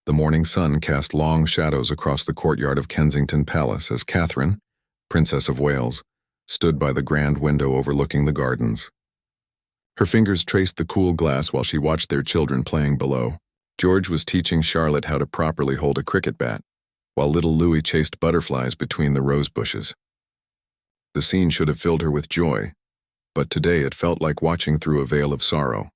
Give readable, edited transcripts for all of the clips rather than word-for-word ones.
The morning sun cast long shadows across the courtyard of Kensington Palace as Catherine, Princess of Wales, stood by the grand window overlooking the gardens. Her fingers traced the cool glass while she watched their children playing below. George was teaching Charlotte how to properly hold a cricket bat, while little Louis chased butterflies between the rose bushes. The scene should have filled her with joy, but today it felt like watching through a veil of sorrow.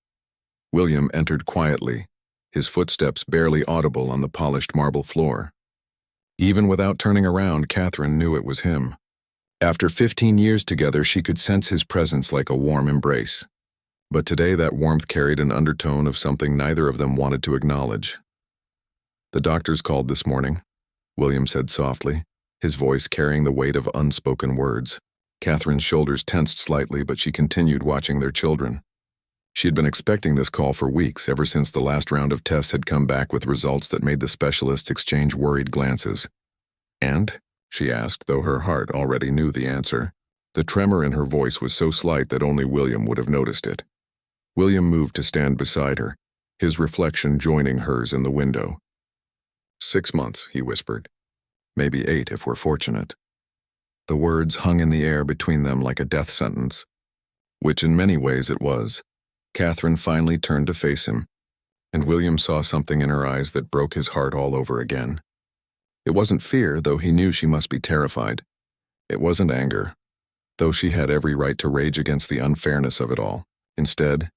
William entered quietly, his footsteps barely audible on the polished marble floor. Even without turning around, Catherine knew it was him. After 15 years together, she could sense his presence like a warm embrace. But today that warmth carried an undertone of something neither of them wanted to acknowledge. "The doctors called this morning," William said softly, his voice carrying the weight of unspoken words. Catherine's shoulders tensed slightly, but she continued watching their children. She had been expecting this call for weeks, ever since the last round of tests had come back with results that made the specialists exchange worried glances. "And?" she asked, though her heart already knew the answer. The tremor in her voice was so slight that only William would have noticed it. William moved to stand beside her, his reflection joining hers in the window. 6 months, he whispered. "Maybe 8 if we're fortunate." The words hung in the air between them like a death sentence, which in many ways it was. Catherine finally turned to face him, and William saw something in her eyes that broke his heart all over again. It wasn't fear, though he knew she must be terrified. It wasn't anger, though she had every right to rage against the unfairness of it all. Instead,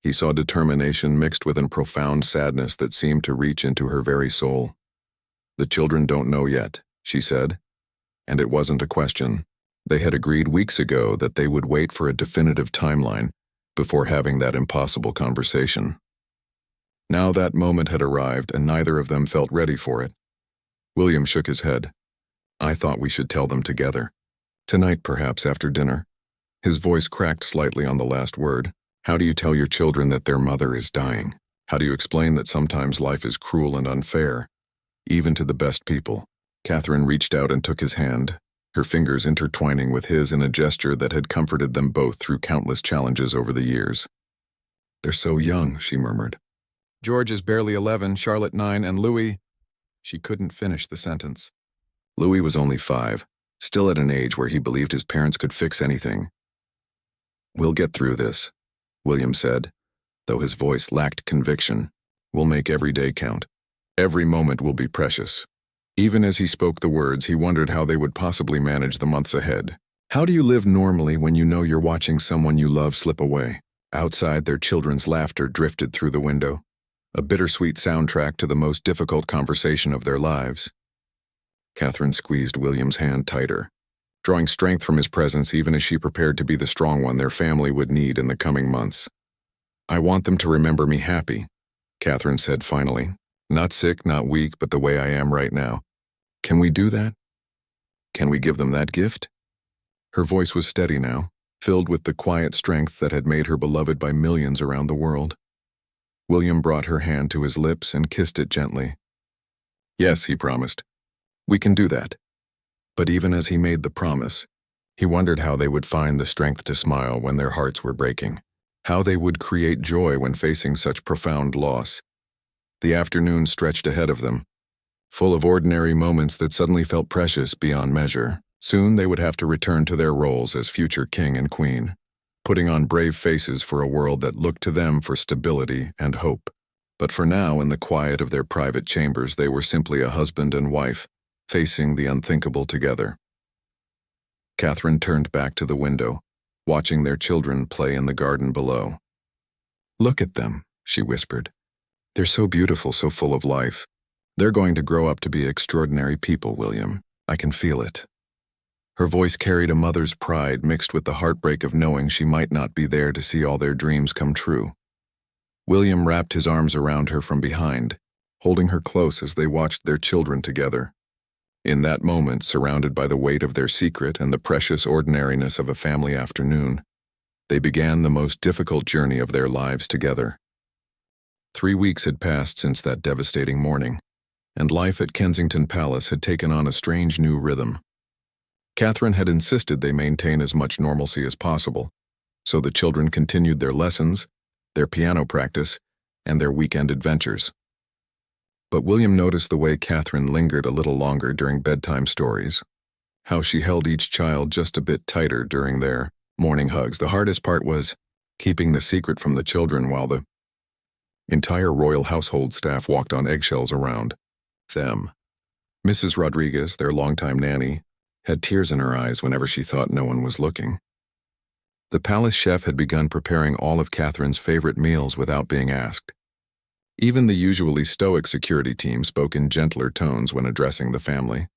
he saw determination mixed with a profound sadness that seemed to reach into her very soul. "The children don't know yet," she said. And it wasn't a question. They had agreed weeks ago that they would wait for a definitive timeline before having that impossible conversation. Now that moment had arrived, and neither of them felt ready for it. William shook his head. "I thought we should tell them together. Tonight, perhaps, after dinner." His voice cracked slightly on the last word. "How do you tell your children that their mother is dying? How do you explain that sometimes life is cruel and unfair, even to the best people?" Catherine reached out and took his hand, her fingers intertwining with his in a gesture that had comforted them both through countless challenges over the years. "They're so young," she murmured. "George is barely 11, Charlotte 9, and Louis—" She couldn't finish the sentence. Louis was only 5, still at an age where he believed his parents could fix anything. "We'll get through this," William said, though his voice lacked conviction. "We'll make every day count. Every moment will be precious." Even as he spoke the words, he wondered how they would possibly manage the months ahead. How do you live normally when you know you're watching someone you love slip away? Outside, their children's laughter drifted through the window, a bittersweet soundtrack to the most difficult conversation of their lives. Catherine squeezed William's hand tighter, drawing strength from his presence even as she prepared to be the strong one their family would need in the coming months. "I want them to remember me happy," Catherine said finally. "Not sick, not weak, but the way I am right now. Can we do that? Can we give them that gift?" Her voice was steady now, filled with the quiet strength that had made her beloved by millions around the world. William brought her hand to his lips and kissed it gently. "Yes," he promised. "We can do that." But even as he made the promise, he wondered how they would find the strength to smile when their hearts were breaking, how they would create joy when facing such profound loss. The afternoon stretched ahead of them, full of ordinary moments that suddenly felt precious beyond measure. Soon they would have to return to their roles as future king and queen, putting on brave faces for a world that looked to them for stability and hope. But for now, in the quiet of their private chambers, they were simply a husband and wife, facing the unthinkable together. Catherine turned back to the window, watching their children play in the garden below. "Look at them," she whispered. "They're so beautiful, so full of life. They're going to grow up to be extraordinary people, William. I can feel it." Her voice carried a mother's pride mixed with the heartbreak of knowing she might not be there to see all their dreams come true. William wrapped his arms around her from behind, holding her close as they watched their children together. In that moment, surrounded by the weight of their secret and the precious ordinariness of a family afternoon, they began the most difficult journey of their lives together. 3 weeks had passed since that devastating morning, and life at Kensington Palace had taken on a strange new rhythm. Catherine had insisted they maintain as much normalcy as possible, so the children continued their lessons, their piano practice, and their weekend adventures. But William noticed the way Catherine lingered a little longer during bedtime stories, how she held each child just a bit tighter during their morning hugs. The hardest part was keeping the secret from the children while the entire royal household staff walked on eggshells around them. Mrs. Rodriguez, their longtime nanny, had tears in her eyes whenever she thought no one was looking. The palace chef had begun preparing all of Catherine's favorite meals without being asked. Even the usually stoic security team spoke in gentler tones when addressing the family.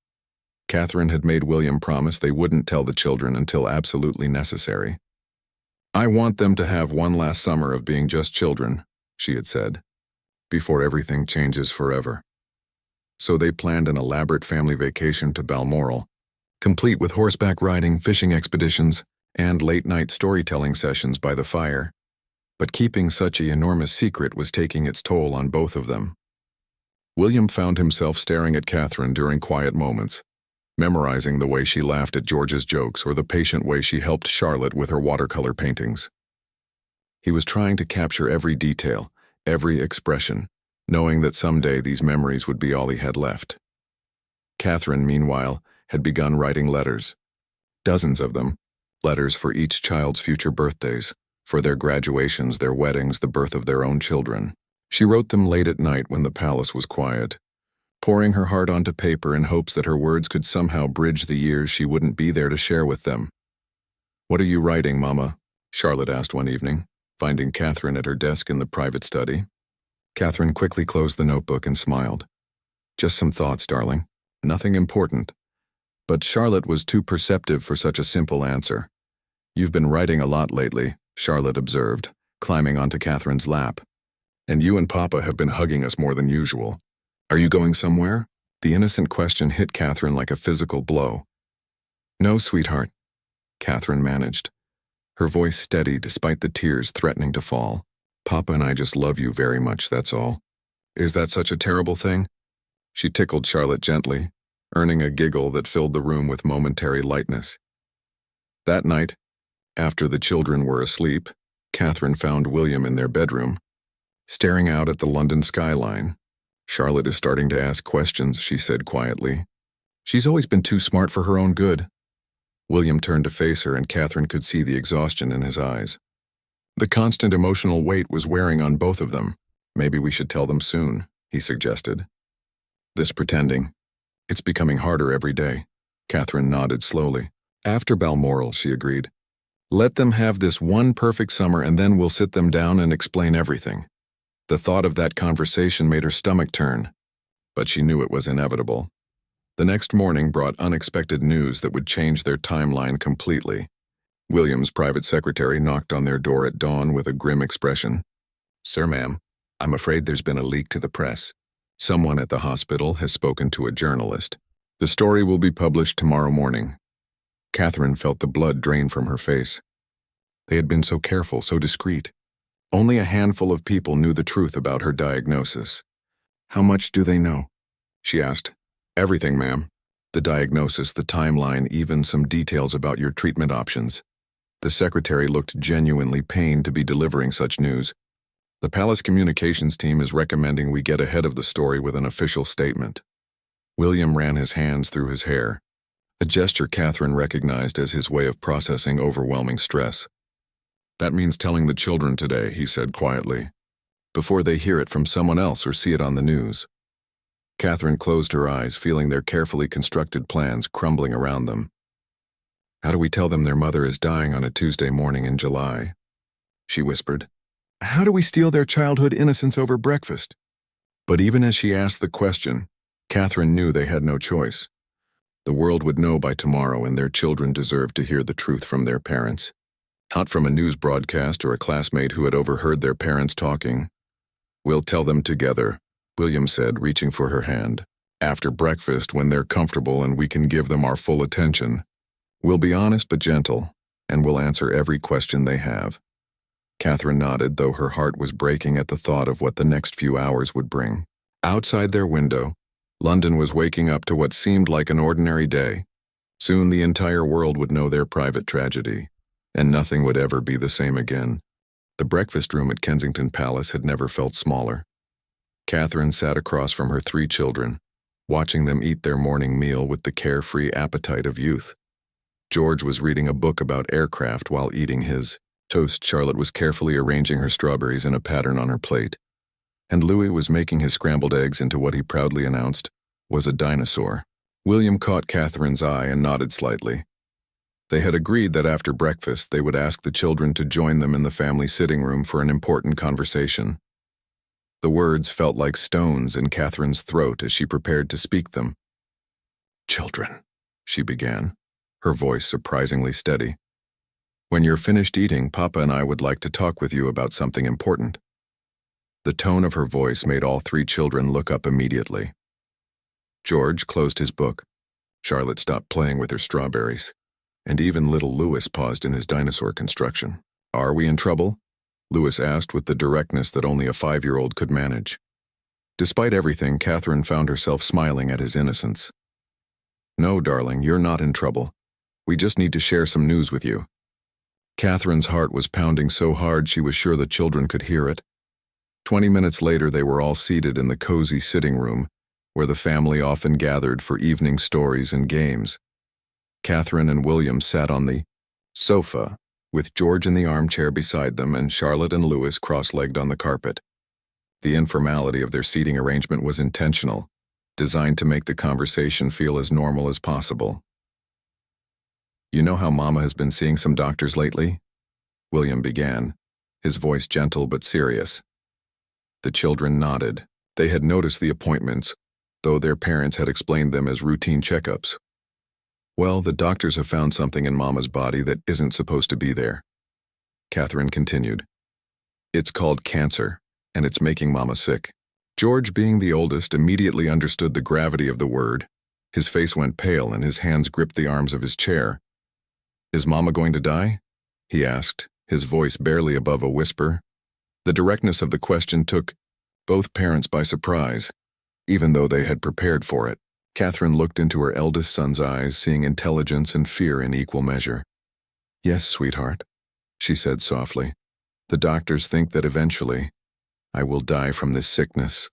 Catherine had made William promise they wouldn't tell the children until absolutely necessary. "I want them to have one last summer of being just children," she had said, "before everything changes forever." So they planned an elaborate family vacation to Balmoral, complete with horseback riding, fishing expeditions, and late-night storytelling sessions by the fire. But keeping such an enormous secret was taking its toll on both of them. William found himself staring at Catherine during quiet moments, memorizing the way she laughed at George's jokes or the patient way she helped Charlotte with her watercolor paintings. He was trying to capture every detail, every expression, knowing that someday these memories would be all he had left. Catherine, meanwhile, had begun writing letters. Dozens of them, letters for each child's future birthdays, for their graduations, their weddings, the birth of their own children. She wrote them late at night when the palace was quiet, pouring her heart onto paper in hopes that her words could somehow bridge the years she wouldn't be there to share with them. "What are you writing, Mama?" Charlotte asked one evening, finding Catherine at her desk in the private study. Catherine quickly closed the notebook and smiled. "Just some thoughts, darling. Nothing important." But Charlotte was too perceptive for such a simple answer. "You've been writing a lot lately," Charlotte observed, climbing onto Catherine's lap. "And you and Papa have been hugging us more than usual. Are you going somewhere?" The innocent question hit Catherine like a physical blow. "No, sweetheart," Catherine managed, her voice steady despite the tears threatening to fall. "Papa and I just love you very much, that's all." "Is that such a terrible thing?" She tickled Charlotte gently, earning a giggle that filled the room with momentary lightness. That night, after the children were asleep, Catherine found William in their bedroom, staring out at the London skyline. "Charlotte is starting to ask questions," she said quietly. "She's always been too smart for her own good." William turned to face her, and Catherine could see the exhaustion in his eyes. The constant emotional weight was wearing on both of them. "Maybe we should tell them soon," he suggested. "This pretending. It's becoming harder every day." Catherine nodded slowly. "After Balmoral," she agreed. "Let them have this one perfect summer and then we'll sit them down and explain everything." The thought of that conversation made her stomach turn, but she knew it was inevitable. The next morning brought unexpected news that would change their timeline completely. William's private secretary knocked on their door at dawn with a grim expression. "Sir, ma'am, I'm afraid there's been a leak to the press. Someone at the hospital has spoken to a journalist. The story will be published tomorrow morning." Catherine felt the blood drain from her face. They had been so careful, so discreet. Only a handful of people knew the truth about her diagnosis. "How much do they know?" she asked. "Everything, ma'am. The diagnosis, the timeline, even some details about your treatment options." The secretary looked genuinely pained to be delivering such news. "The palace communications team is recommending we get ahead of the story with an official statement." William ran his hands through his hair, a gesture Catherine recognized as his way of processing overwhelming stress. "That means telling the children today," he said quietly, "before they hear it from someone else or see it on the news." Catherine closed her eyes, feeling their carefully constructed plans crumbling around them. "How do we tell them their mother is dying on a Tuesday morning in July?" she whispered. "How do we steal their childhood innocence over breakfast?" But even as she asked the question, Catherine knew they had no choice. The world would know by tomorrow, and their children deserved to hear the truth from their parents. Not from a news broadcast or a classmate who had overheard their parents talking. "We'll tell them together," William said, reaching for her hand. "After breakfast, when they're comfortable and we can give them our full attention. We'll be honest but gentle, and we'll answer every question they have." Catherine nodded, though her heart was breaking at the thought of what the next few hours would bring. Outside their window, London was waking up to what seemed like an ordinary day. Soon the entire world would know their private tragedy, and nothing would ever be the same again. The breakfast room at Kensington Palace had never felt smaller. Catherine sat across from her 3 children, watching them eat their morning meal with the carefree appetite of youth. George was reading a book about aircraft while eating his toast. Charlotte was carefully arranging her strawberries in a pattern on her plate, and Louis was making his scrambled eggs into what he proudly announced was a dinosaur. William caught Catherine's eye and nodded slightly. They had agreed that after breakfast they would ask the children to join them in the family sitting room for an important conversation. The words felt like stones in Catherine's throat as she prepared to speak them. "Children," she began, her voice surprisingly steady. "When you're finished eating, Papa and I would like to talk with you about something important." The tone of her voice made all 3 children look up immediately. George closed his book. Charlotte stopped playing with her strawberries, and even little Louis paused in his dinosaur construction. "Are we in trouble?" Louis asked with the directness that only a 5-year-old could manage. Despite everything, Catherine found herself smiling at his innocence. "No, darling, you're not in trouble. We just need to share some news with you." Catherine's heart was pounding so hard she was sure the children could hear it. 20 minutes later, they were all seated in the cozy sitting room, where the family often gathered for evening stories and games. Catherine and William sat on the sofa, with George in the armchair beside them and Charlotte and Louis cross-legged on the carpet. The informality of their seating arrangement was intentional, designed to make the conversation feel as normal as possible. "You know how Mama has been seeing some doctors lately?" William began, his voice gentle but serious. The children nodded. They had noticed the appointments, though their parents had explained them as routine checkups. "Well, the doctors have found something in Mama's body that isn't supposed to be there," Catherine continued. "It's called cancer, and it's making Mama sick." George, being the oldest, immediately understood the gravity of the word. His face went pale and his hands gripped the arms of his chair. "Is Mama going to die?" he asked, his voice barely above a whisper. The directness of the question took both parents by surprise, even though they had prepared for it. Catherine looked into her eldest son's eyes, seeing intelligence and fear in equal measure. "Yes, sweetheart," she said softly. "The doctors think that eventually I will die from this sickness."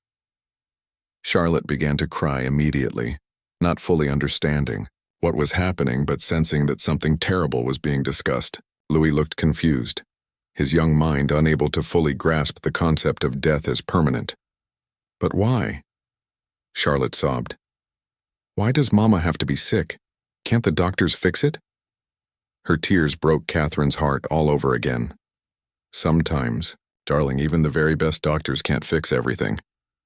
Charlotte began to cry immediately, not fully understanding what was happening but sensing that something terrible was being discussed. Louis looked confused, his young mind unable to fully grasp the concept of death as permanent. "But why?" Charlotte sobbed. "Why does Mama have to be sick? Can't the doctors fix it?" Her tears broke Catherine's heart all over again. "Sometimes, darling, even the very best doctors can't fix everything,"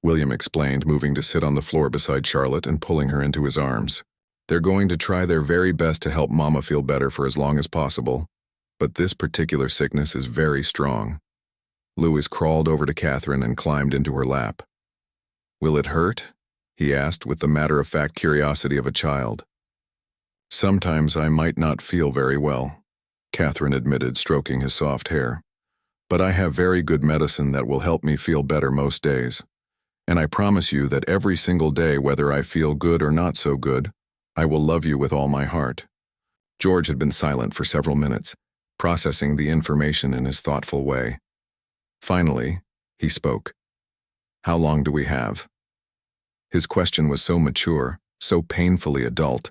William explained, moving to sit on the floor beside Charlotte and pulling her into his arms. "They're going to try their very best to help Mama feel better for as long as possible, but this particular sickness is very strong." Louis crawled over to Catherine and climbed into her lap. "Will it hurt?" he asked with the matter-of-fact curiosity of a child. "Sometimes I might not feel very well," Catherine admitted, stroking his soft hair. "But I have very good medicine that will help me feel better most days. And I promise you that every single day, whether I feel good or not so good, I will love you with all my heart." George had been silent for several minutes, processing the information in his thoughtful way. Finally, he spoke. "How long do we have?" His question was so mature, so painfully adult,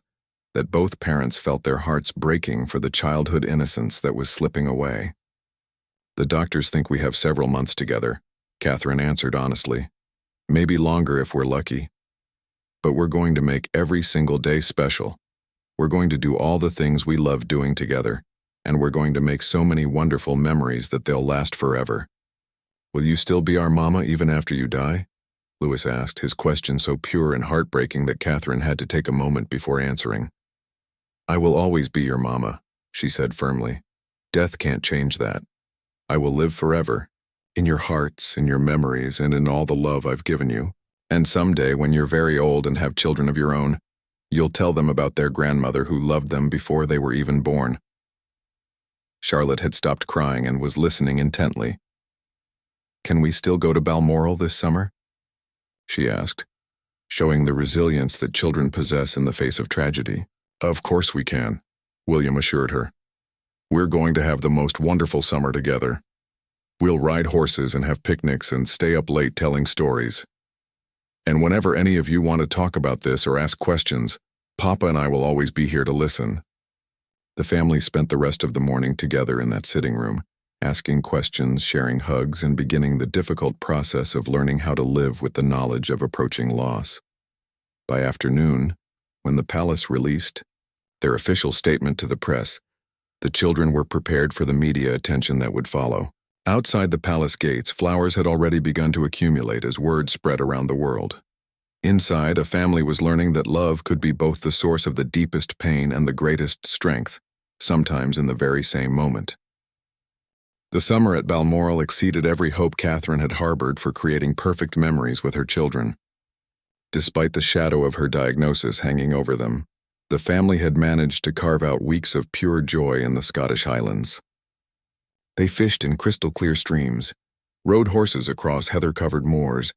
that both parents felt their hearts breaking for the childhood innocence that was slipping away. "The doctors think we have several months together," Catherine answered honestly. "Maybe longer if we're lucky. But we're going to make every single day special. We're going to do all the things we love doing together, and we're going to make so many wonderful memories that they'll last forever." "Will you still be our Mama even after you die?" Louis asked, his question so pure and heartbreaking that Catherine had to take a moment before answering. "I will always be your Mama," she said firmly. "Death can't change that. I will live forever, in your hearts, in your memories, and in all the love I've given you. And someday, when you're very old and have children of your own, you'll tell them about their grandmother who loved them before they were even born." Charlotte had stopped crying and was listening intently. "Can we still go to Balmoral this summer?" she asked, showing the resilience that children possess in the face of tragedy. "Of course we can," William assured her. "We're going to have the most wonderful summer together. We'll ride horses and have picnics and stay up late telling stories. And whenever any of you want to talk about this or ask questions, Papa and I will always be here to listen." The family spent the rest of the morning together in that sitting room, asking questions, sharing hugs, and beginning the difficult process of learning how to live with the knowledge of approaching loss. By afternoon, when the palace released their official statement to the press, the children were prepared for the media attention that would follow. Outside the palace gates, flowers had already begun to accumulate as word spread around the world. Inside, a family was learning that love could be both the source of the deepest pain and the greatest strength, sometimes in the very same moment. The summer at Balmoral exceeded every hope Catherine had harbored for creating perfect memories with her children. Despite the shadow of her diagnosis hanging over them, the family had managed to carve out weeks of pure joy in the Scottish Highlands. They fished in crystal-clear streams, rode horses across heather-covered moors,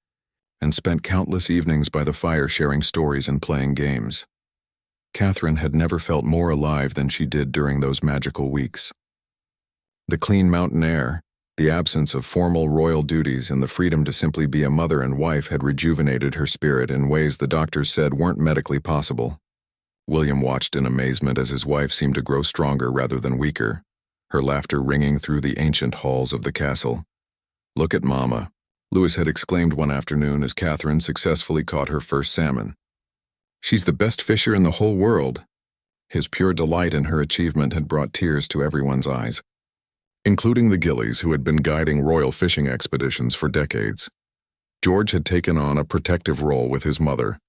and spent countless evenings by the fire sharing stories and playing games. Catherine had never felt more alive than she did during those magical weeks. The clean mountain air, the absence of formal royal duties, and the freedom to simply be a mother and wife had rejuvenated her spirit in ways the doctors said weren't medically possible. William watched in amazement as his wife seemed to grow stronger rather than weaker, her laughter ringing through the ancient halls of the castle. "Look at Mama," Louis had exclaimed one afternoon as Catherine successfully caught her first salmon. "She's the best fisher in the whole world." His pure delight in her achievement had brought tears to everyone's eyes, including the Gillies, who had been guiding royal fishing expeditions for decades. George had taken on a protective role with his mother,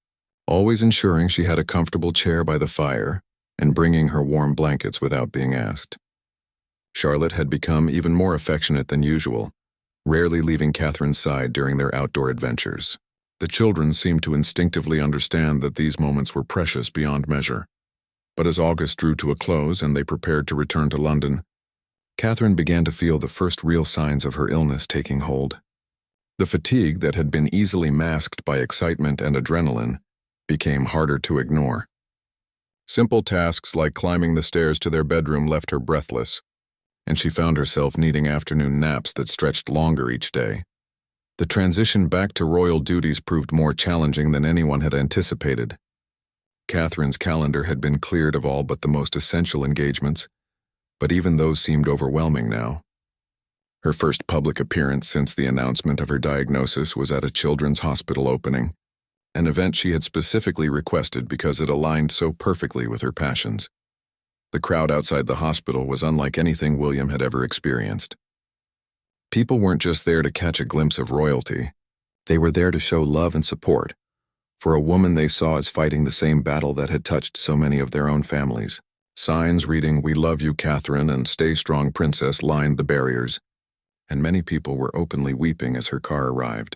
always ensuring she had a comfortable chair by the fire and bringing her warm blankets without being asked. Charlotte had become even more affectionate than usual, rarely leaving Catherine's side during their outdoor adventures. The children seemed to instinctively understand that these moments were precious beyond measure. But as August drew to a close and they prepared to return to London, Catherine began to feel the first real signs of her illness taking hold. The fatigue that had been easily masked by excitement and adrenaline became harder to ignore. Simple tasks like climbing the stairs to their bedroom left her breathless, and she found herself needing afternoon naps that stretched longer each day. The transition back to royal duties proved more challenging than anyone had anticipated. Catherine's calendar had been cleared of all but the most essential engagements, but even those seemed overwhelming now. Her first public appearance since the announcement of her diagnosis was at a children's hospital opening, an event she had specifically requested because it aligned so perfectly with her passions. The crowd outside the hospital was unlike anything William had ever experienced. People weren't just there to catch a glimpse of royalty. They were there to show love and support for a woman they saw as fighting the same battle that had touched so many of their own families. Signs reading, "We love you, Catherine," and "Stay strong, Princess," lined the barriers, and many people were openly weeping as her car arrived.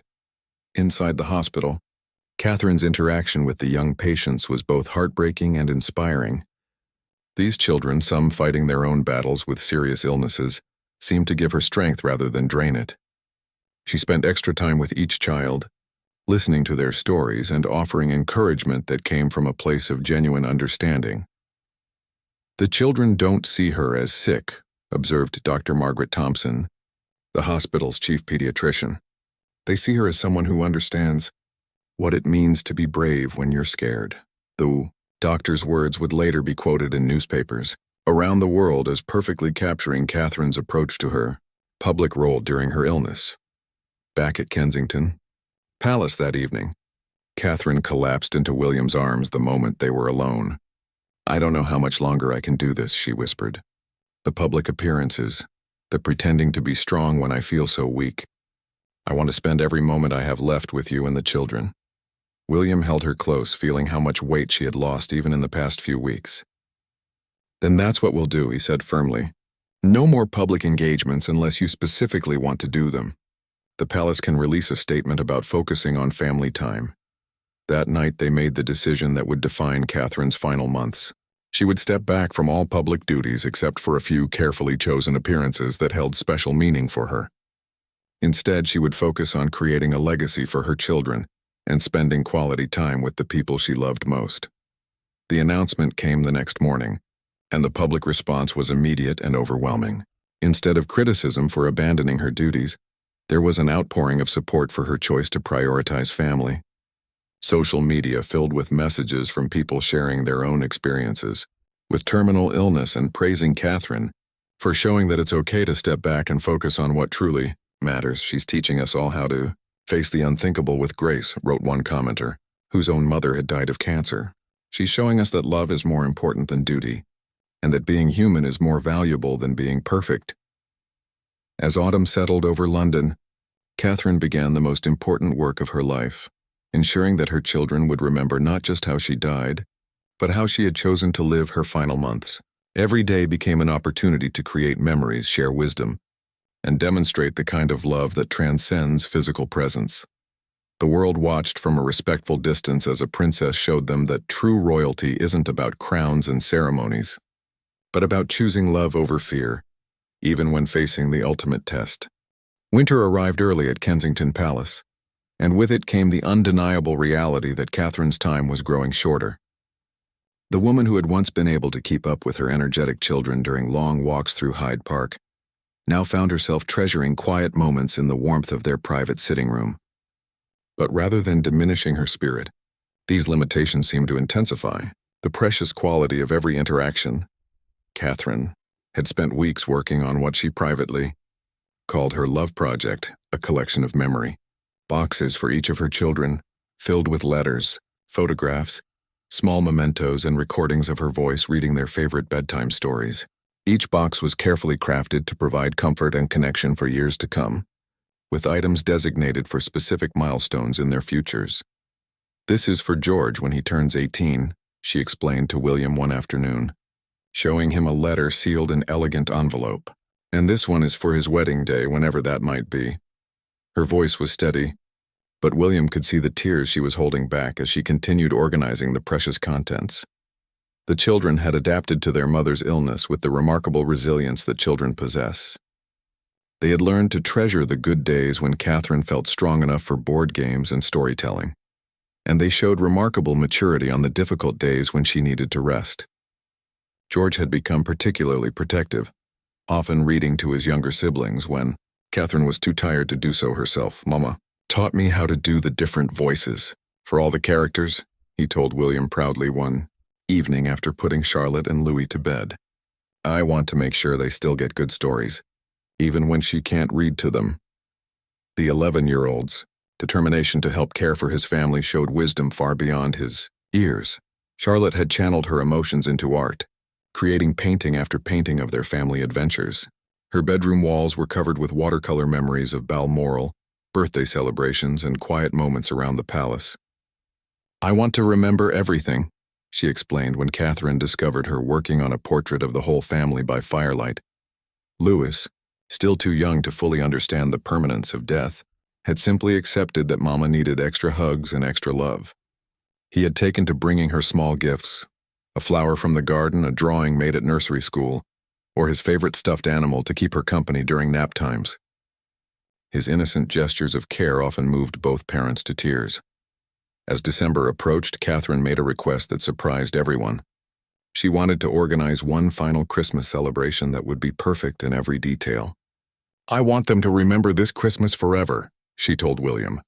Inside the hospital, Catherine's interaction with the young patients was both heartbreaking and inspiring. These children, some fighting their own battles with serious illnesses, seemed to give her strength rather than drain it. She spent extra time with each child, listening to their stories and offering encouragement that came from a place of genuine understanding. "The children don't see her as sick," observed Dr. Margaret Thompson, the hospital's chief pediatrician. "They see her as someone who understands what it means to be brave when you're scared." The doctor's words would later be quoted in newspapers around the world as perfectly capturing Catherine's approach to her public role during her illness. Back at Kensington Palace that evening, Catherine collapsed into William's arms the moment they were alone. "I don't know how much longer I can do this," she whispered. "The public appearances, the pretending to be strong when I feel so weak. I want to spend every moment I have left with you and the children." William held her close, feeling how much weight she had lost even in the past few weeks. "Then that's what we'll do," he said firmly. "No more public engagements unless you specifically want to do them. The palace can release a statement about focusing on family time." That night they made the decision that would define Catherine's final months. She would step back from all public duties except for a few carefully chosen appearances that held special meaning for her. Instead, she would focus on creating a legacy for her children and spending quality time with the people she loved most. The announcement came the next morning, and the public response was immediate and overwhelming. Instead of criticism for abandoning her duties, there was an outpouring of support for her choice to prioritize family. Social media filled with messages from people sharing their own experiences with terminal illness and praising Catherine for showing that it's okay to step back and focus on what truly matters. She's teaching us all how to face the unthinkable with grace, wrote one commenter, whose own mother had died of cancer. She's showing us that love is more important than duty, and that being human is more valuable than being perfect. As autumn settled over London, Catherine began the most important work of her life, ensuring that her children would remember not just how she died, but how she had chosen to live her final months. Every day became an opportunity to create memories, share wisdom, and demonstrate the kind of love that transcends physical presence. The world watched from a respectful distance as a princess showed them that true royalty isn't about crowns and ceremonies, but about choosing love over fear, even when facing the ultimate test. Winter arrived early at Kensington Palace, and with it came the undeniable reality that Catherine's time was growing shorter. The woman who had once been able to keep up with her energetic children during long walks through Hyde Park now found herself treasuring quiet moments in the warmth of their private sitting room. But rather than diminishing her spirit, these limitations seemed to intensify the precious quality of every interaction. Catherine had spent weeks working on what she privately called her love project, a collection of memory boxes for each of her children, filled with letters, photographs, small mementos, and recordings of her voice reading their favorite bedtime stories. Each box was carefully crafted to provide comfort and connection for years to come, with items designated for specific milestones in their futures. "This is for George when he turns 18, she explained to William one afternoon, showing him a letter sealed in elegant envelope. "And this one is for his wedding day, whenever that might be." Her voice was steady, but William could see the tears she was holding back as she continued organizing the precious contents. The children had adapted to their mother's illness with the remarkable resilience that children possess. They had learned to treasure the good days when Catherine felt strong enough for board games and storytelling, and they showed remarkable maturity on the difficult days when she needed to rest. George had become particularly protective, often reading to his younger siblings when Catherine was too tired to do so herself. "Mama taught me how to do the different voices for all the characters," he told William proudly one evening after putting Charlotte and Louis to bed. "I want to make sure they still get good stories, even when she can't read to them." The 11-year-old's determination to help care for his family showed wisdom far beyond his years. Charlotte had channeled her emotions into art, creating painting after painting of their family adventures. Her bedroom walls were covered with watercolor memories of Balmoral, birthday celebrations, and quiet moments around the palace. "I want to remember everything," she explained when Catherine discovered her working on a portrait of the whole family by firelight. Louis, still too young to fully understand the permanence of death, had simply accepted that Mama needed extra hugs and extra love. He had taken to bringing her small gifts, a flower from the garden, a drawing made at nursery school, or his favorite stuffed animal to keep her company during nap times. His innocent gestures of care often moved both parents to tears. As December approached, Catherine made a request that surprised everyone. She wanted to organize one final Christmas celebration that would be perfect in every detail. "I want them to remember this Christmas forever," she told William.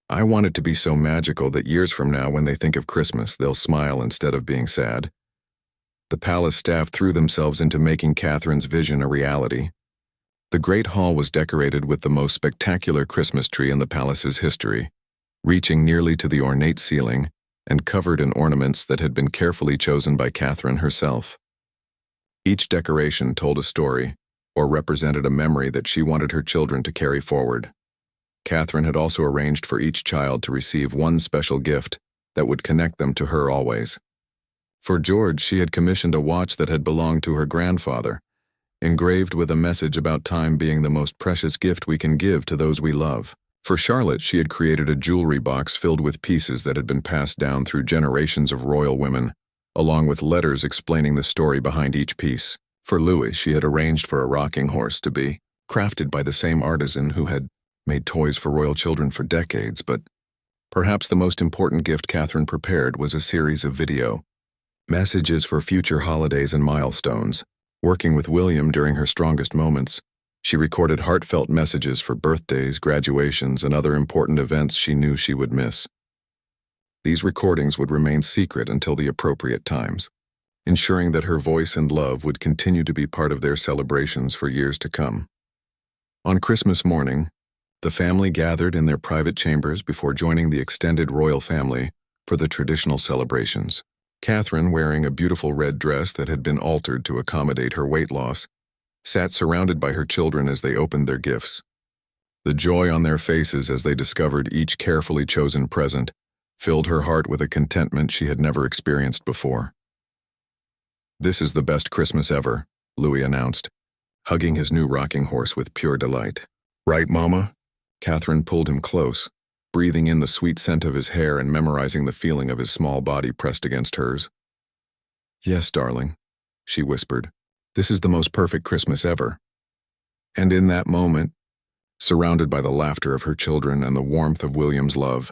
"I want it to be so magical that years from now, when they think of Christmas, they'll smile instead of being sad." The palace staff threw themselves into making Catherine's vision a reality. The Great Hall was decorated with the most spectacular Christmas tree in the palace's history, reaching nearly to the ornate ceiling and covered in ornaments that had been carefully chosen by Catherine herself. Each decoration told a story or represented a memory that she wanted her children to carry forward. Catherine had also arranged for each child to receive one special gift that would connect them to her always. For George, she had commissioned a watch that had belonged to her grandfather, engraved with a message about time being the most precious gift we can give to those we love. For Charlotte, she had created a jewelry box filled with pieces that had been passed down through generations of royal women, along with letters explaining the story behind each piece. For Louis, she had arranged for a rocking horse to be crafted by the same artisan who had made toys for royal children for decades, but perhaps the most important gift Catherine prepared was a series of video messages for future holidays and milestones. Working with William during her strongest moments, she recorded heartfelt messages for birthdays, graduations, and other important events she knew she would miss. These recordings would remain secret until the appropriate times, ensuring that her voice and love would continue to be part of their celebrations for years to come. On Christmas morning, the family gathered in their private chambers before joining the extended royal family for the traditional celebrations. Catherine, wearing a beautiful red dress that had been altered to accommodate her weight loss, sat surrounded by her children as they opened their gifts. The joy on their faces as they discovered each carefully chosen present filled her heart with a contentment she had never experienced before. "This is the best Christmas ever," Louis announced, hugging his new rocking horse with pure delight. "Right, Mama?" Catherine pulled him close, breathing in the sweet scent of his hair and memorizing the feeling of his small body pressed against hers. "Yes, darling," she whispered. "This is the most perfect Christmas ever." And in that moment, surrounded by the laughter of her children and the warmth of William's love,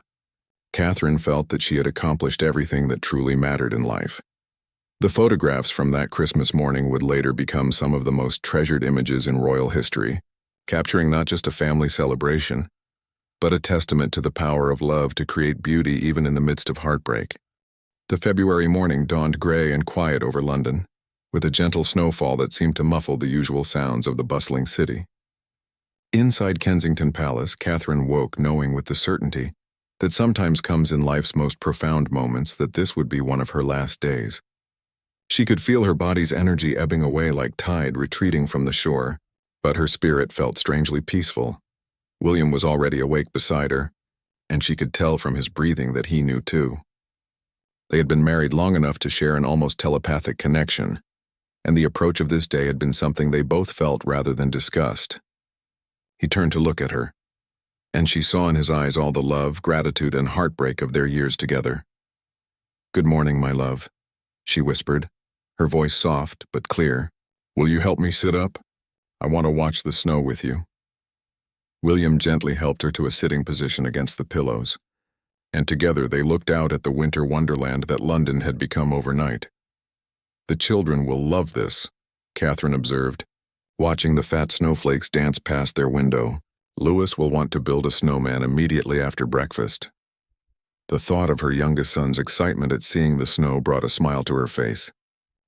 Catherine felt that she had accomplished everything that truly mattered in life. The photographs from that Christmas morning would later become some of the most treasured images in royal history, capturing not just a family celebration, but a testament to the power of love to create beauty even in the midst of heartbreak. The February morning dawned gray and quiet over London, with a gentle snowfall that seemed to muffle the usual sounds of the bustling city. Inside Kensington Palace, Catherine woke knowing with the certainty that sometimes comes in life's most profound moments that this would be one of her last days. She could feel her body's energy ebbing away like tide retreating from the shore, but her spirit felt strangely peaceful. William was already awake beside her, and she could tell from his breathing that he knew too. They had been married long enough to share an almost telepathic connection, and the approach of this day had been something they both felt rather than discussed. He turned to look at her, and she saw in his eyes all the love, gratitude, and heartbreak of their years together. "Good morning, my love," she whispered, her voice soft but clear. "Will you help me sit up? I want to watch the snow with you." William gently helped her to a sitting position against the pillows, and together they looked out at the winter wonderland that London had become overnight. "The children will love this," Catherine observed, watching the fat snowflakes dance past their window. "Louis will want to build a snowman immediately after breakfast." The thought of her youngest son's excitement at seeing the snow brought a smile to her face.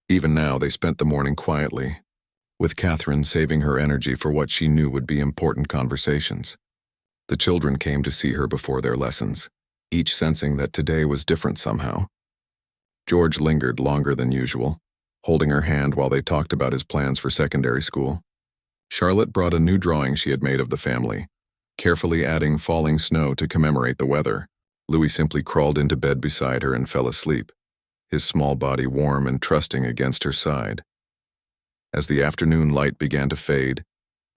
Even now, they spent the morning quietly, with Catherine saving her energy for what she knew would be important conversations. The children came to see her before their lessons, each sensing that today was different somehow. George lingered longer than usual, holding her hand while they talked about his plans for secondary school. Charlotte brought a new drawing she had made of the family, carefully adding falling snow to commemorate the weather. Louis simply crawled into bed beside her and fell asleep, his small body warm and trusting against her side. As the afternoon light began to fade,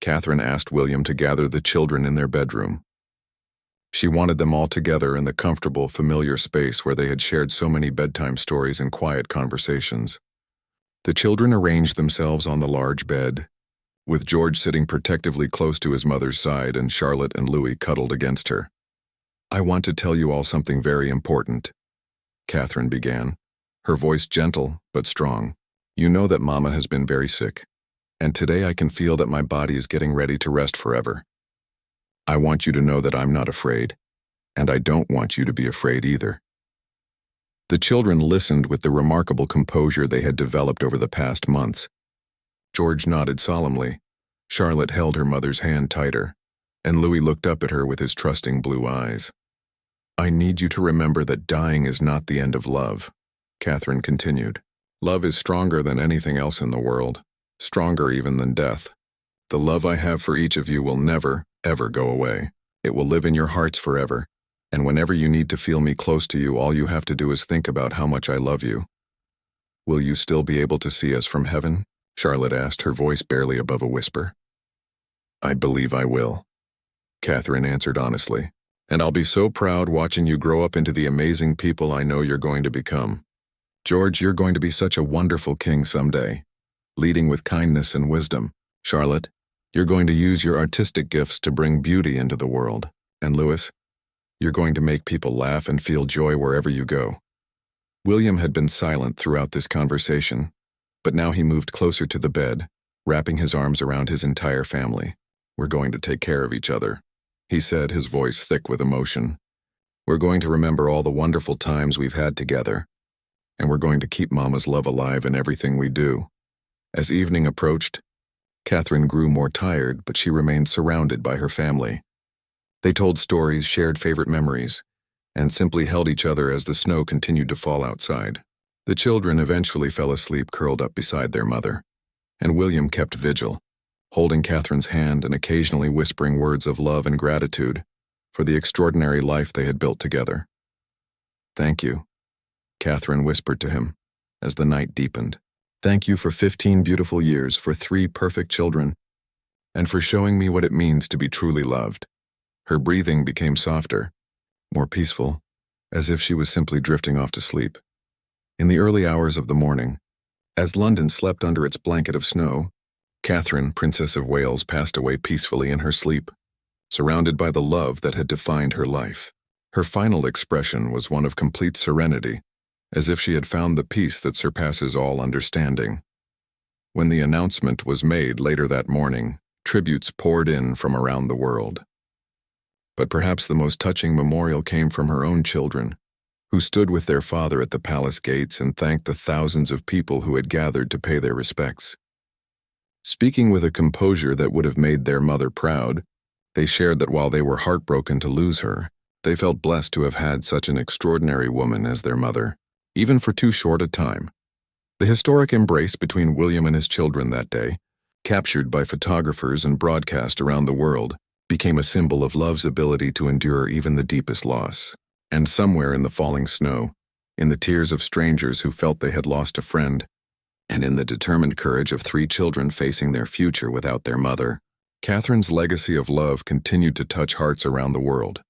Catherine asked William to gather the children in their bedroom. She wanted them all together in the comfortable, familiar space where they had shared so many bedtime stories and quiet conversations. The children arranged themselves on the large bed, with George sitting protectively close to his mother's side and Charlotte and Louis cuddled against her. "I want to tell you all something very important," Catherine began, her voice gentle but strong. "You know that Mama has been very sick, and today I can feel that my body is getting ready to rest forever. I want you to know that I'm not afraid, and I don't want you to be afraid either." The children listened with the remarkable composure they had developed over the past months. George nodded solemnly, Charlotte held her mother's hand tighter, and Louis looked up at her with his trusting blue eyes. "I need you to remember that dying is not the end of love," Catherine continued. "Love is stronger than anything else in the world, stronger even than death. The love I have for each of you will never, ever go away. It will live in your hearts forever, and whenever you need to feel me close to you, all you have to do is think about how much I love you." "Will you still be able to see us from heaven?" Charlotte asked, her voice barely above a whisper. "I believe I will," Catherine answered honestly. "And I'll be so proud watching you grow up into the amazing people I know you're going to become. George, you're going to be such a wonderful king someday, leading with kindness and wisdom. Charlotte, you're going to use your artistic gifts to bring beauty into the world. And Louis, you're going to make people laugh and feel joy wherever you go." William had been silent throughout this conversation, but now he moved closer to the bed, wrapping his arms around his entire family. "We're going to take care of each other," he said, his voice thick with emotion. We're going to remember all the wonderful times we've had together, and we're going to keep Mama's love alive in everything we do." As evening approached, Catherine grew more tired, but she remained surrounded by her family. They told stories, shared favorite memories, and simply held each other as the snow continued to fall outside. The children eventually fell asleep curled up beside their mother, and William kept vigil, holding Catherine's hand and occasionally whispering words of love and gratitude for the extraordinary life they had built together. "Thank you," Catherine whispered to him as the night deepened. "Thank you for 15 beautiful years, for 3 perfect children, and for showing me what it means to be truly loved." Her breathing became softer, more peaceful, as if she was simply drifting off to sleep. In the early hours of the morning, as London slept under its blanket of snow, Catherine, Princess of Wales, passed away peacefully in her sleep, surrounded by the love that had defined her life. Her final expression was one of complete serenity, as if she had found the peace that surpasses all understanding. When the announcement was made later that morning, tributes poured in from around the world. But perhaps the most touching memorial came from her own children, who stood with their father at the palace gates and thanked the thousands of people who had gathered to pay their respects. Speaking with a composure that would have made their mother proud, they shared that while they were heartbroken to lose her, they felt blessed to have had such an extraordinary woman as their mother, even for too short a time. The historic embrace between William and his children that day, captured by photographers and broadcast around the world, became a symbol of love's ability to endure even the deepest loss. And somewhere in the falling snow, in the tears of strangers who felt they had lost a friend, and in the determined courage of 3 children facing their future without their mother, Catherine's legacy of love continued to touch hearts around the world.